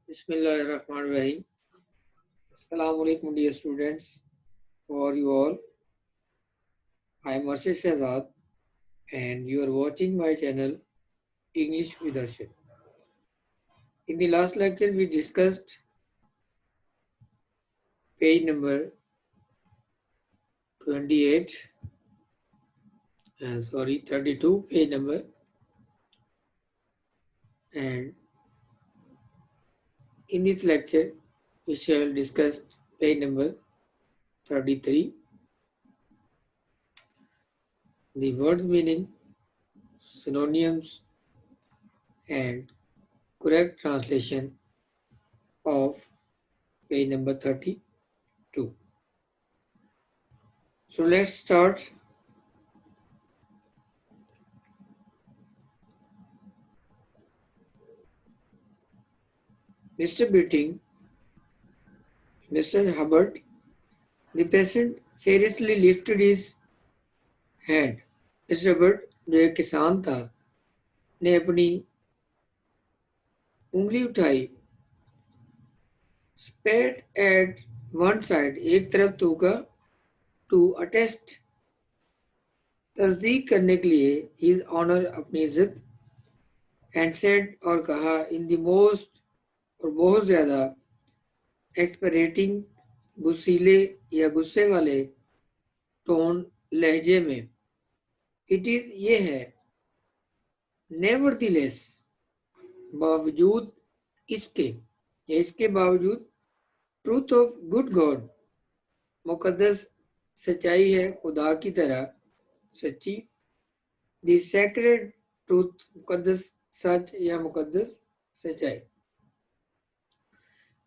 Bismillahirrahmanirrahim. Assalamu alaikum, dear students. For you all, I am Arshad Shahzad, and you are watching my channel English with Arshad. In the last lecture, we discussed page number 28, 32, page number, and in this lecture, we shall discuss page number 33, the word meaning, synonyms, and correct translation of page number 32. So let's start. Mr. Bitting, Mr. Hubbard, the peasant fearlessly lifted his hand. Mr. Hubbard, जो एक किसान था, ने अपनी उंगली उठाई. Spat at one side, एक तरफ थूका, to attest, तस्दीक करने के लिए, his honor, अपनी इज्जत, and said, और कहा, in the most, और बहुत ज़्यादा, exasperating, गुस्सीले या गुस्से वाले टोन, लहजे में, it is, ये है, nevertheless, बावजूद इसके, या इसके बावजूद, ट्रूथ ऑफ गुड गॉड, मुकद्दस सच्चाई है खुदा की तरह सच्ची. द सैक्रेड ट्रूथ, मुकद्दस सच या मुकद्दस सच्चाई.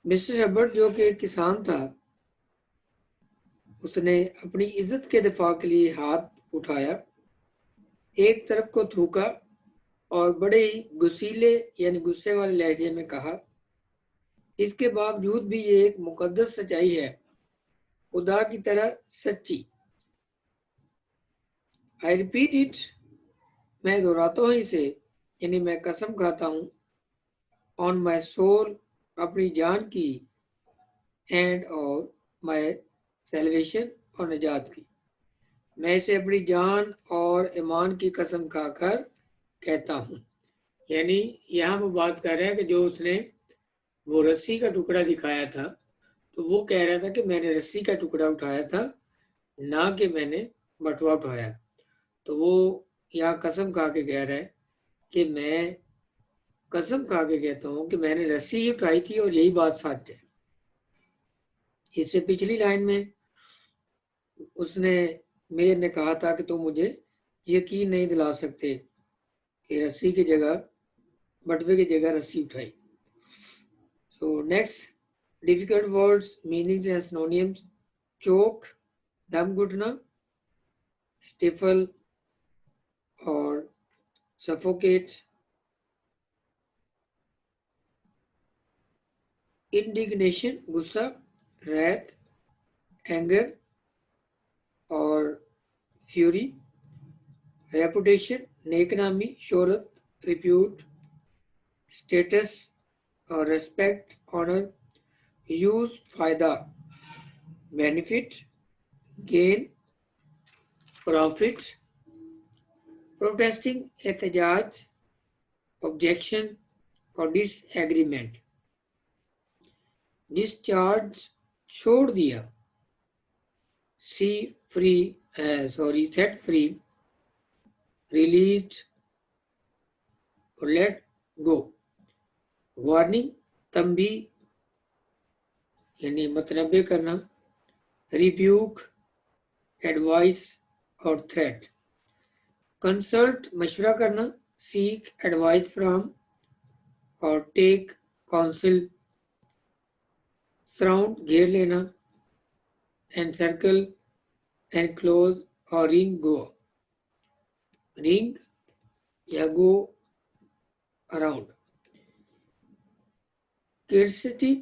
मिस्टर हबर्ट जो कि किसान था, उसने अपनी इज्जत के दिफा के लिए हाथ उठाया, एक तरफ को थूका और बड़े ही गुस्सीले यानी गुस्से वाले लहजे में कहा, इसके बावजूद भी ये एक मुकद्दस सच्चाई है खुदा की तरह सच्ची. आई रिपीट इट, मैं दोहराता हूँ इसे, यानी मैं कसम खाता हूँ, ऑन माई सोल, अपनी जान की, एंड और माई सेल्वेशन, और निजात की. मैं इसे अपनी जान और ईमान की कसम खाकर कहता हूँ. यानी यहाँ वो बात कर रहे हैं कि जो उसने वो रस्सी का टुकड़ा दिखाया था, तो वो कह रहा था कि मैंने रस्सी का टुकड़ा उठाया था, ना कि मैंने बटुआ उठाया. तो वो यहाँ कसम खा के कह रहा है कि मैं कसम खा के कहता हूँ कि मैंने रस्सी ही उठाई थी और यही बात सच है. इससे पिछली लाइन में उसने मेयर ने कहा था कि तुम मुझे यकीन नहीं दिला सकते कि रस्सी की जगह, बटवे की जगह रस्सी उठाई. So next, difficult words, meanings and synonyms. Choke, दम घुटना, स्टिफल और सफोकेट. इंडिग्नेशन, गुस्सा, रैथ, एंगर और फ्यूरी. रेपुटेशन, नेकनामी, शोहरत, रिप्यूट. स्टेटस और रेस्पेक्ट, ऑनर. यूज, फायदा, बेनिफिट, गेन, प्रॉफिट. प्रोटेस्टिंग, एहतजाज, ऑब्जेक्शन और डिसएग्रीमेंट. डिस्चार्ज, छोड़ दिया. सी फ्री, सेट फ्री, रिलीज्ड और लेट गो. वार्निंग, तंबी यानी मतनबे करना. रिब्यूक, एडवाइस और थ्रेट. कंसल्ट, मशवरा करना. सीक एडवाइस फ्रॉम और टेक काउंसिल. सराउंड, घेर लेना. एनसर्कल, एनक्लोज और रिंग गो. रिंग या गो अराउंड. क्यूरियोसिटी,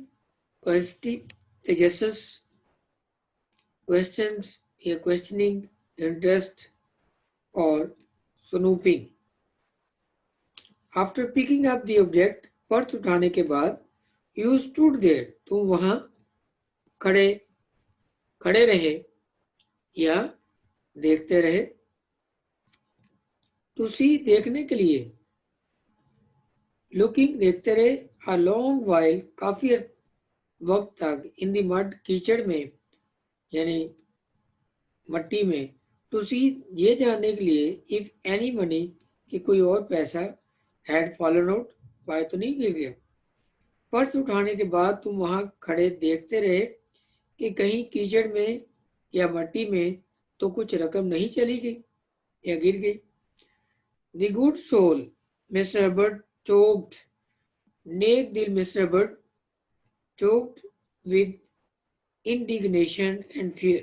तेजस्स, क्वेश्चंस या क्वेश्चनिंग, इंटरेस्ट और snooping. After picking up the object, purse उठाने के बाद, You stood there. तुम वहां खड़े रहे या देखते रहे. To see देखने के लिए. Looking देखते रहे. A long while काफी वक्त तक. In the mud कीचड़ में यानी मट्टी में. To see ये जानने के लिए. If any money कि कोई और पैसा had fallen out पाए तो नहीं गिर गया. पर्स उठाने के बाद तुम वहां खड़े देखते रहे कि कहीं कीचड़ में या मट्टी में तो कुछ रकम नहीं चली गई या गिर गई. The good soul, Mr. Hubbard choked. नेक दिल mister Hubbard choked with indignation and fear.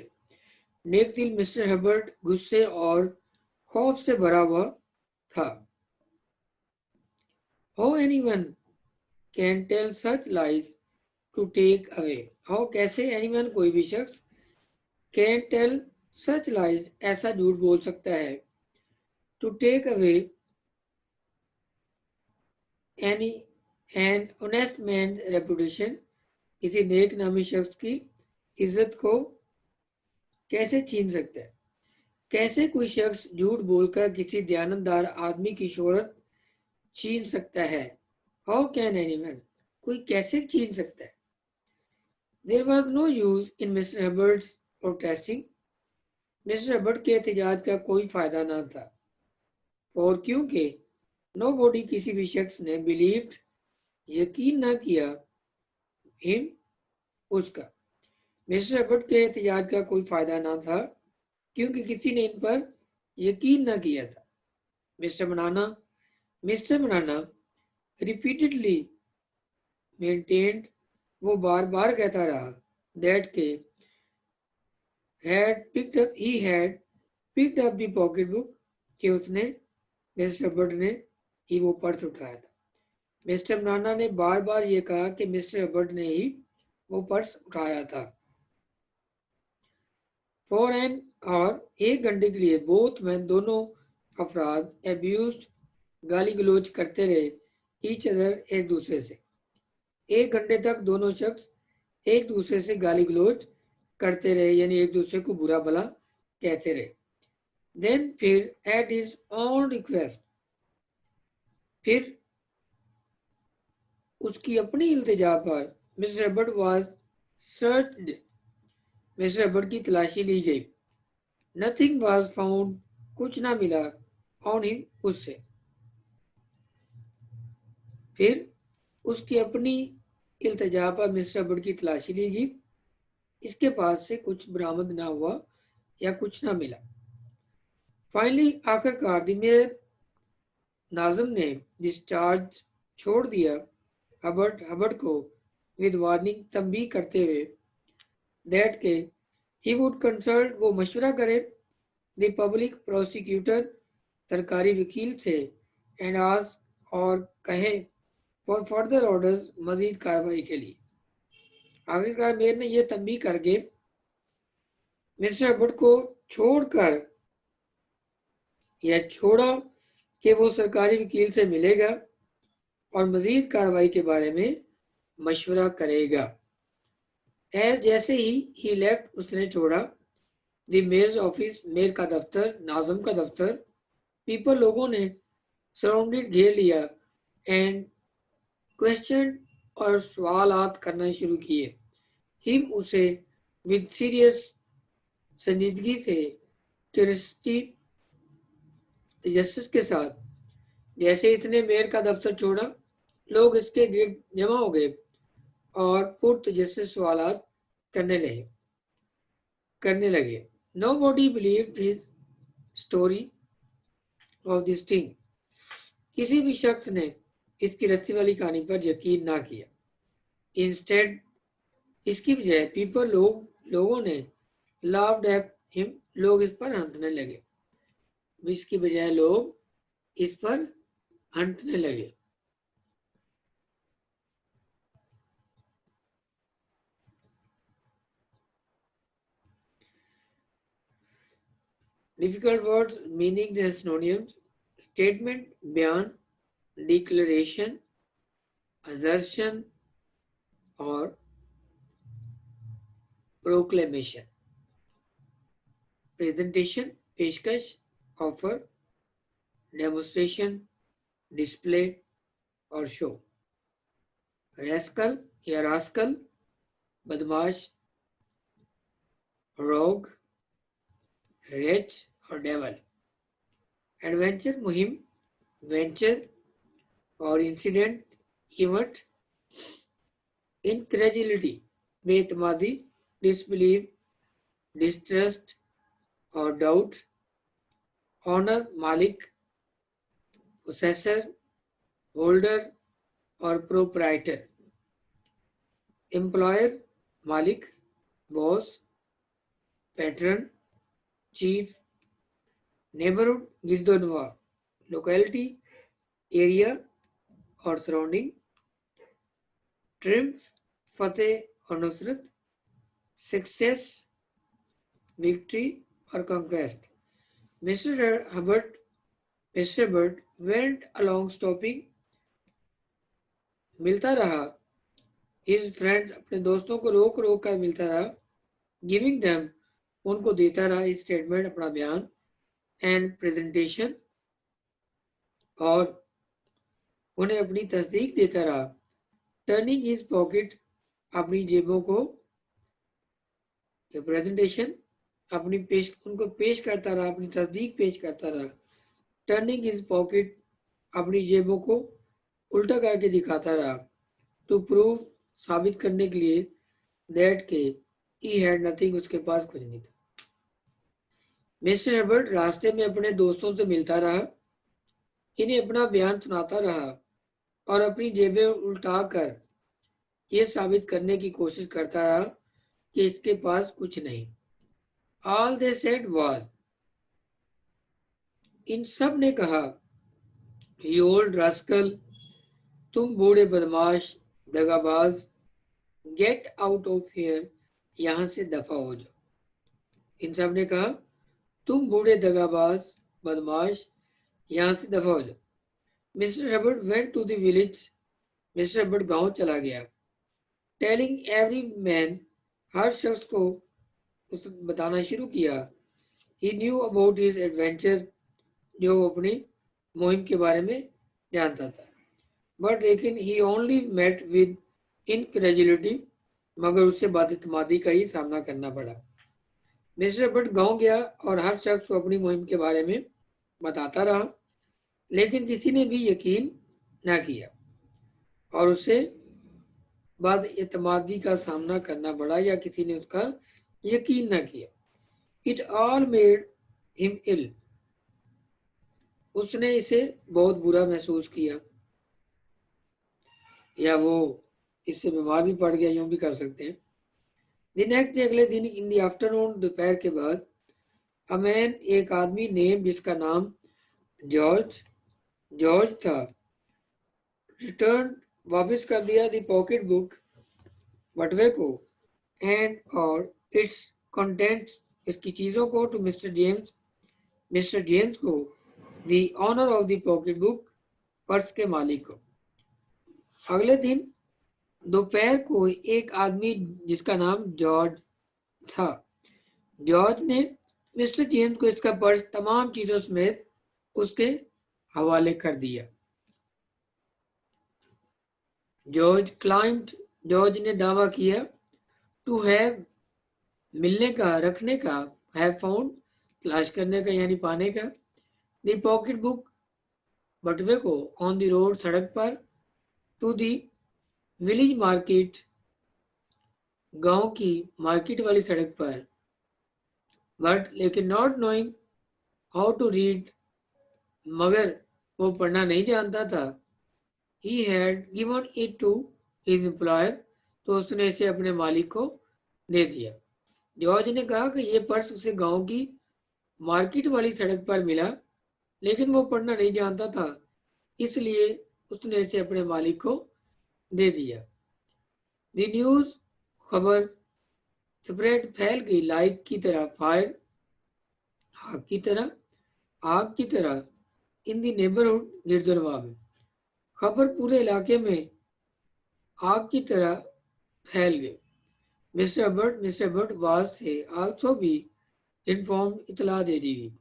नेक दिल मिस्टर हबर्ड गुस्से और खौफ से भरा हुआ था. How anyone can tell such lies to take away. How कैसे anyone कोई भी शख्स can tell such lies ऐसा झूठ बोल सकता है. To take away any an honest man's reputation. किसी नेक नामी शख्स की इज्जत को कैसे छीन सकता है. कैसे कोई शख्स झूठ बोलकर किसी दयानतदार आदमी की शोहरत छीन सकता है. हाउ कैन एनीवन कोई कैसे छीन सकता है. There was no use in mister Hubbard's protesting. Mister Hubbard के एहतजाज का कोई फायदा ना था. और क्योंकि नो बॉडी किसी भी शख्स ने बिलीव्ड यकीन ना किया हिम उसका. मिस्टर हबर्ड के एहतजाज का कोई फायदा ना था क्योंकि किसी ने इन पर यकीन ना किया था. मिस्टर बनाना रिपीटेडली मेंटेन्ड वो बार बार कहता रहा दैट के he had picked up the pocket book कि उसने मिस्टर हबर्ड ने ही वो पर्स उठाया था. मिस्टर बनाना ने बार बार ये कहा कि मिस्टर हबर्ड ने ही वो पर्स उठाया था. फॉर एन और एक घंटे के लिए बोथ मैन दोनों अफराद एब्यूज्ड गाली गलोच करते रहे ईच अदर एक दूसरे से. एक घंटे तक दोनों शख्स एक दूसरे से गाली गलोच करते रहे यानी एक दूसरे को बुरा भला कहते रहे. देन फिर एट हिज ऑन रिक्वेस्ट फिर उसकी अपनी इल्तिजा पर mister Hubbard was searched mister Hubbard की तलाशी ली गई. नथिंग वाज फाउंड कुछ ना मिला ऑन हिम उससे. फिर उसकी अपनी इल्तिजा पर मिस्टर हबर्ड की तलाशी ली गई. इसके पास से कुछ बरामद ना हुआ या कुछ ना मिला. फाइनली आखिरकार मेयर नाज़िम ने डिस्चार्ज छोड़ दिया हबर्ड को विद वार्निंग तंबीह करते हुए दैट के ही वुड कंसल्ट वो मशवरा करे द पब्लिक प्रोसिक्यूटर सरकारी वकील से एंड आज और कहे फॉर फर्दर ऑर्डर्स मजीद कार्रवाई के लिए. आखिरकार मेयर ने यह तंबीह करके मिस्टर हबर्ड को छोड़कर यह छोड़ा कि वो सरकारी वकील से मिलेगा और मजीद कार्रवाई के बारे में मशवरा करेगा. जैसे ही लेफ्ट उसने छोड़ा द मेयर्स ऑफिस मेयर का दफ्तर नाज़िम का दफ्तर. पीपल लोगों ने सराउंडेड घेर लिया एंड क्वेश्चन और सवालात करना शुरू किए. हिम उसे विद सीरियस संजीदगी से क्यूरियोसिटी तजस्सुस के साथ. जैसे इतने मेयर का दफ्तर छोड़ा लोग इसके गिर्द जमा हो गए और पुरतजस्सुस सवालात करने लगे. Nobody believed his story of this thing. किसी भी शख्स ने इसकी रस्सी वाली कहानी पर यकीन ना किया. Instead, इसकी बजाय पीपल लोगों ने laughed at him. लोग इस पर हंसने लगे. इसकी बजाय लोग इस पर हंसने लगे. Difficult words, meanings and synonyms. Statement, बयान, declaration, assertion, और प्रोक्लेमेशन। प्रेजेंटेशन पेशकश, ऑफर, डेमोस्ट्रेशन, डिस्प्ले और शो। रेस्कल या रास्कल बदमाश, रोग, रेच और डेवल। एडवेंचर मुहिम, वेंचर और इंसिडेंट, इवेंट। इनक्रेडिलिटी बेतमादी, डिसबिलीव, डिस्ट्रस्ट और डाउट। ऑनर मालिक, पोसेसर, होल्डर और प्रोप्राइटर। एम्प्लॉयर मालिक, बॉस, पैटर्न, चीफ। नेबरहुड गिरदोनवा, लोकेलिटी, एरिया और सराउंडिंग। ट्रिम्फ फतेह और नुसरत, सक्सेस, विक्ट्री और conquest. Mister Hubbard went along stopping, मिलता रहा। हिज फ्रेंड्स अपने दोस्तों को रोक रोक कर मिलता रहा। गिविंग देम उनको देता रहा स्टेटमेंट अपना बयान। एंड प्रेजेंटेशन और उन्हें अपनी तस्दीक देता रहा। टर्निंग हिज पॉकेट अपनी जेबों को, प्रेजेंटेशन उनको पेश करता रहा, अपनी तस्दीक पेश करता रहा। टर्निंग हिज पॉकेट अपनी जेबों को उल्टा करके दिखाता रहा। टू प्रूव साबित करने के लिए दैट के ही हैड नथिंग, उसके पास कुछ नहीं था। मिस्टर हबर्ट रास्ते में अपने दोस्तों से मिलता रहा, इन्हें अपना बयान सुनाता रहा और अपनी जेबें उल्टा कर यह साबित करने की कोशिश करता रहा कि इसके पास कुछ नहीं। ऑल दे सेड वाज, इन सब ने कहा, यू ओल्ड रास्कल, तुम बूढ़े बदमाश, दगाबाज, गेट आउट ऑफ हियर, यहां से दफा हो जाओ। इन सब ने कहा, तुम बूढ़े दगाबाज बदमाश, यहां से दफा हो जाओ। Mister Robert went to the village, Mister Robert गांव चला गया। टेलिंग एवरी मैन, हर शख्स को उस बताना शुरू किया। ही न्यू अबाउट हिज एडवेंचर, जो अपनी मुहिम के बारे में जानता था। बट लेकिन ही ओनली मेट विद इनक्रेडिलिटी, मगर उससे बातितमादी का ही सामना करना पड़ा। मिस्टर बट गांव गया और हर शख्स को अपनी मुहिम के बारे में बताता रहा, लेकिन किसी ने भी यकीन ना किया और उससे बातितमादी का सामना करना पड़ा या किसी ने उसका यकीन ना किया। इट ऑल मेड हिम इल, उसने इसे बहुत बुरा महसूस किया, या वो इससे बीमार भी पड़ गया, यूं भी कर सकते हैं। द नेक्स्ट डे, अगले दिन, इन द आफ्टरनून, दोपहर के बाद, अ मैन, एक आदमी, नेम जिसका नाम जॉर्ज था, रिटर्न वापस कर दिया द पॉकेट बुक, बटवे को, एंड और इट्स कंटेंट्स, इसकी चीजों को, टू मिस्टर जेम्स को, the owner of the pocket book, purse के मालिक को। अगले दिन दोपहर को एक आदमी जिसका नाम जॉर्ज था, जॉर्ज ने मिस्टर जेम्स को इसका पर्स तमाम चीजों समेत उसके हवाले कर दिया। जॉर्ज ने दावा किया, टू हैव, मिलने का, रखने का, हैव फाउंड, तलाश करने का यानी पाने का, द पॉकेट बुक, बटवे को, ऑन द रोड, सड़क पर, टू द विलेज मार्केट, गांव की मार्केट वाली सड़क पर, बट लेकिन not knowing how to read, मगर वो पढ़ना नहीं जानता था। He had given it to his employer, तो उसने इसे अपने मालिक को दे दिया। जॉर्ज ने कहा कि ये पर्स उसे गांव की मार्केट वाली सड़क पर मिला, लेकिन वो पढ़ना नहीं जानता था, इसलिए उसने इसे अपने मालिक को दे दिया। द न्यूज, खबर, स्प्रेड, फैल गई, लाइक की तरह, फायर, आग की तरह, इन द नेबरहुड, गिरदनवा में। खबर पूरे इलाके में आग की तरह फैल गए। मिस्टर बट वाज थे आल्सो भी इन्फॉर्म इतला दे दी गई।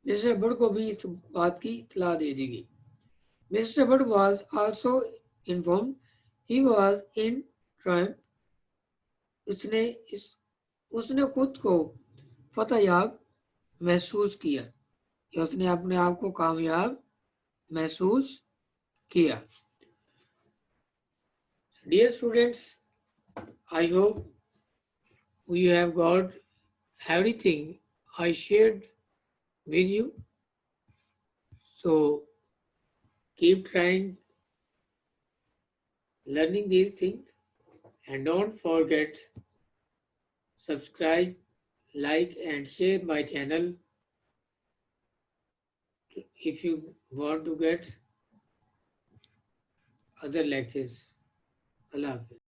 मिस्टर बट को भी इस बात की इतला दे दी गई। Mister but was also inform he was in Triumph. उसने इस उसने खुद को फतहयाब महसूस किया या उसने अपने आप को कामयाब महसूस किया। Dear students, I hope you have got everything I shared with you. So keep trying learning these things and don't forget subscribe, like and share my channel if you want to get other lectures. Allah Hafiz.